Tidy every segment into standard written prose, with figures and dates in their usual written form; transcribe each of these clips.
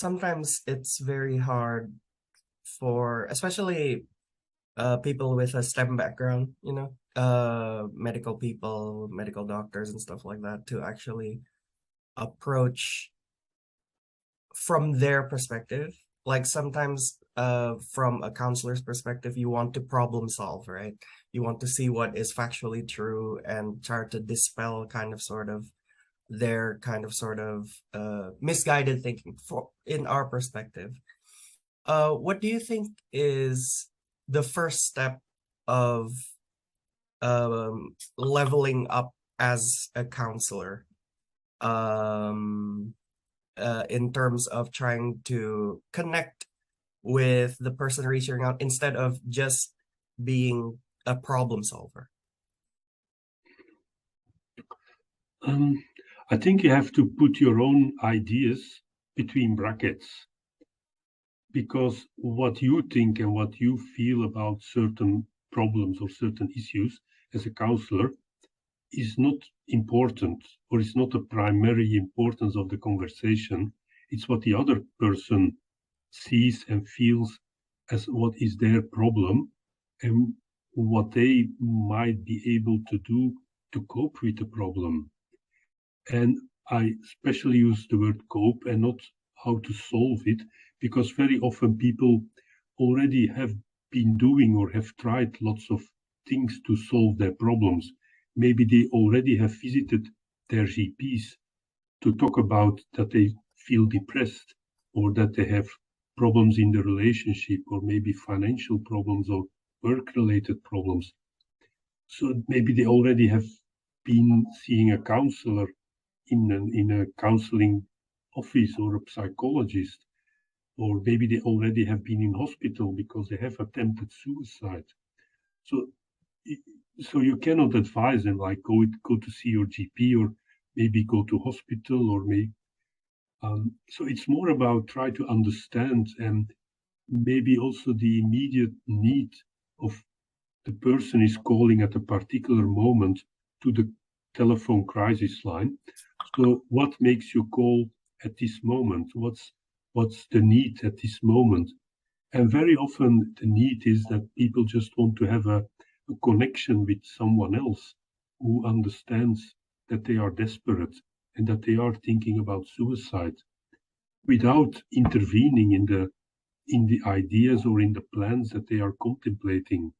sometimes it's very hard for, especially people with a STEM background, medical people, medical doctors and stuff like that, to actually approach from their perspective. Like sometimes from a counselor's perspective, you want to problem solve, right? You want to see what is factually true and try to dispel their misguided thinking in our perspective. What do you think is the first step of leveling up as a counselor, in terms of trying to connect with the person reaching out instead of just being a problem solver? I think you have to put your own ideas between brackets, because what you think and what you feel about certain problems or certain issues as a counselor is not important, or is not the primary importance of the conversation. It's what the other person sees and feels as what is their problem and what they might be able to do to cope with the problem. And I especially use the word cope and not how to solve it, because very often people already have been doing or have tried lots of things to solve their problems. Maybe they already have visited their GPs to talk about that they feel depressed, or that they have problems in the relationship, or maybe financial problems or work-related problems. So maybe they already have been seeing a counselor in a counseling office or a psychologist, or maybe they already have been in hospital because they have attempted suicide. So you cannot advise them like go to see your GP, or maybe go to hospital, or maybe. So it's more about try to understand, and maybe also the immediate need of the person is calling at a particular moment to the telephone crisis line. So what makes you call at this moment? What's the need at this moment? And very often the need is that people just want to have a connection with someone else who understands that they are desperate and that they are thinking about suicide, without intervening in the ideas or in the plans that they are contemplating.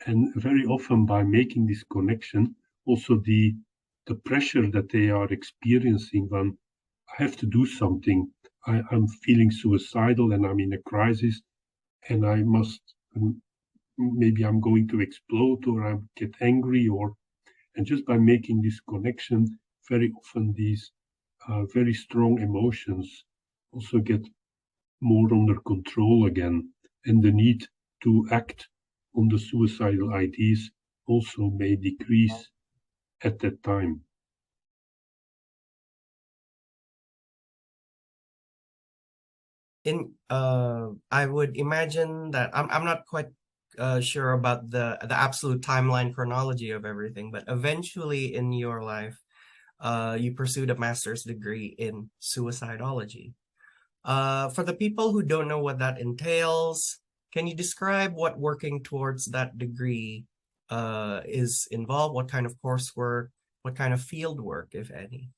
And very often by making this connection, also the pressure that they are experiencing when I have to do something, I'm feeling suicidal and I'm in a crisis, and I must, maybe I'm going to explode, or I get angry, and just by making this connection, very often these very strong emotions also get more under control again, and the need to act on the suicidal ideas also may decrease at that time. I would imagine that I'm not quite sure about the absolute timeline chronology of everything, but eventually in your life, you pursued a master's degree in suicidology. For the people who don't know what that entails, can you describe what working towards that degree is involved? What kind of coursework, what kind of field work, if any?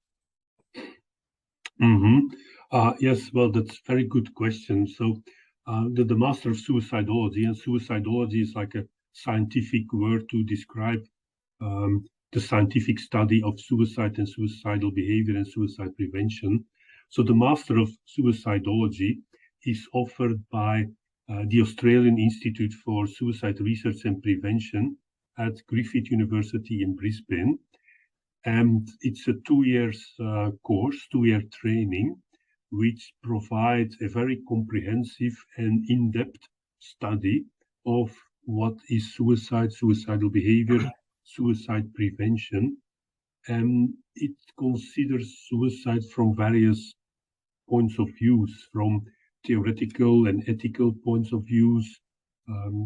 Yes, well, that's a very good question. So the Master of Suicidology, and suicidology is like a scientific word to describe the scientific study of suicide and suicidal behavior and suicide prevention. So the Master of Suicidology is offered by the Australian Institute for Suicide Research and Prevention at Griffith University in Brisbane. And it's a 2 years course, 2-year training, which provides a very comprehensive and in-depth study of what is suicide, suicidal behavior, suicide prevention. And it considers suicide from various points of views, from theoretical and ethical points of views,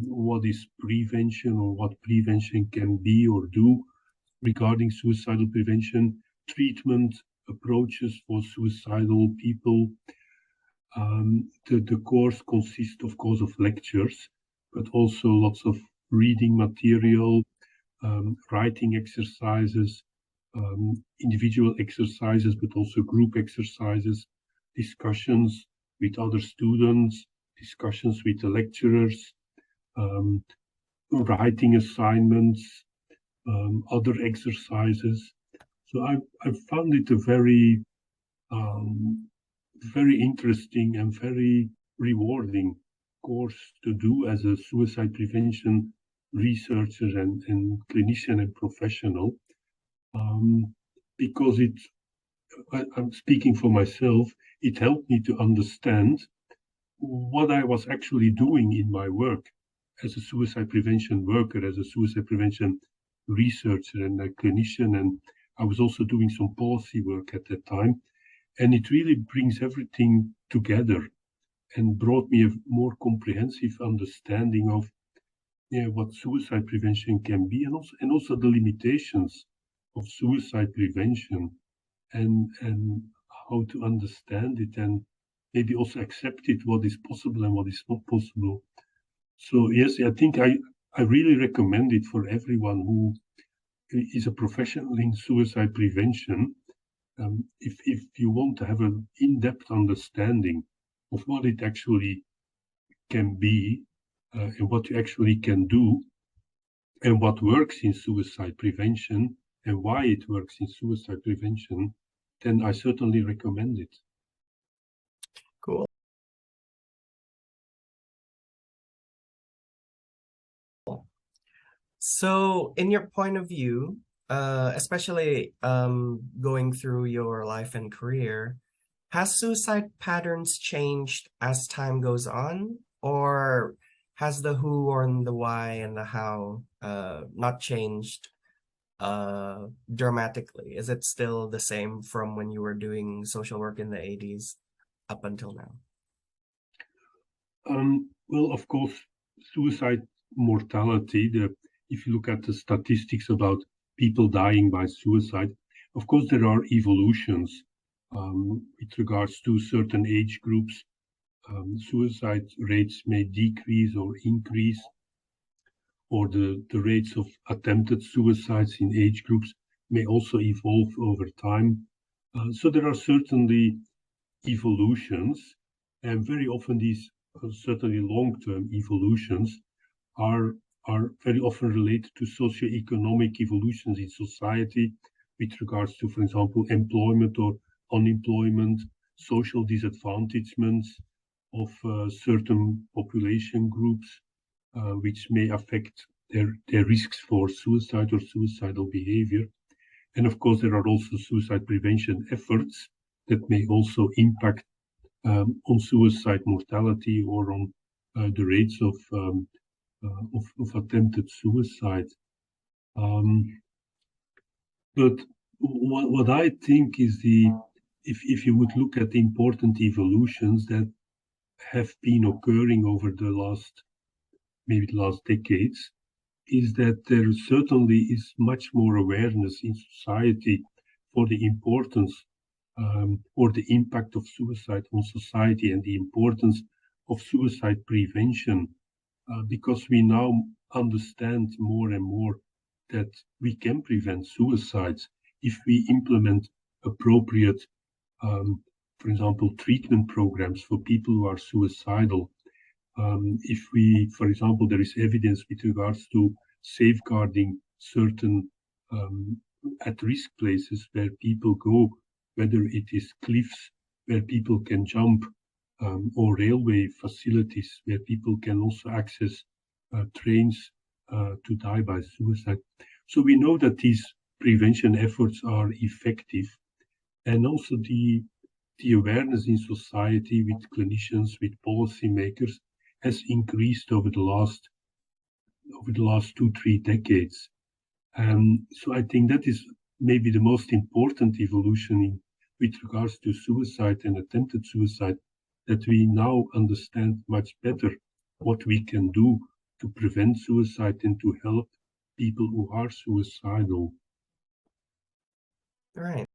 what is prevention, or what prevention can be or do regarding suicidal prevention, treatment approaches for suicidal people, The course consists, of course, of lectures, but also lots of reading material, writing exercises, individual exercises, but also group exercises, discussions with other students, discussions with the lecturers, writing assignments, other exercises. So I found it a very, very interesting and very rewarding course to do as a suicide prevention researcher and clinician and professional, because I'm speaking for myself, it helped me to understand what I was actually doing in my work as a suicide prevention worker, as a suicide prevention researcher and a clinician. And I was also doing some policy work at that time. And it really brings everything together and brought me a more comprehensive understanding of what suicide prevention can be, and also the limitations of suicide prevention, and how to understand it, and maybe also accept it, what is possible and what is not possible. So yes, I think I really recommend it for everyone who is a professional in suicide prevention. If you want to have an in-depth understanding of what it actually can be, and what you actually can do, and what works in suicide prevention, and why it works in suicide prevention, then I certainly recommend it. Cool. So, in your point of view, especially going through your life and career, has suicide patterns changed as time goes on, or has the who or the why and the how not changed dramatically? Is it still the same from when you were doing social work in the 80s up until now? Well, of course, suicide mortality, if you look at the statistics about people dying by suicide, of course, there are evolutions with regards to certain age groups. Suicide rates may decrease or increase, or the rates of attempted suicides in age groups may also evolve over time. So there are certainly evolutions, and very often these certainly long-term evolutions are very often related to socioeconomic evolutions in society with regards to, for example, employment or unemployment, social disadvantagements of certain population groups, which may affect their risks for suicide or suicidal behavior. And of course, there are also suicide prevention efforts that may also impact on suicide mortality or on the rates of attempted suicide. But what I think is if you would look at the important evolutions that have been occurring over the last decades, is that there certainly is much more awareness in society for the importance or the impact of suicide on society and the importance of suicide prevention, because we now understand more and more that we can prevent suicides if we implement appropriate, for example, treatment programs for people who are suicidal. If we, for example, there is evidence with regards to safeguarding certain at-risk places where people go, whether it is cliffs where people can jump, or railway facilities where people can also access trains to die by suicide. So we know that these prevention efforts are effective, and also the awareness in society with clinicians, with policymakers, has increased over the last 2-3 decades. So I think that is maybe the most important evolution with regards to suicide and attempted suicide, that we now understand much better what we can do to prevent suicide and to help people who are suicidal. All right.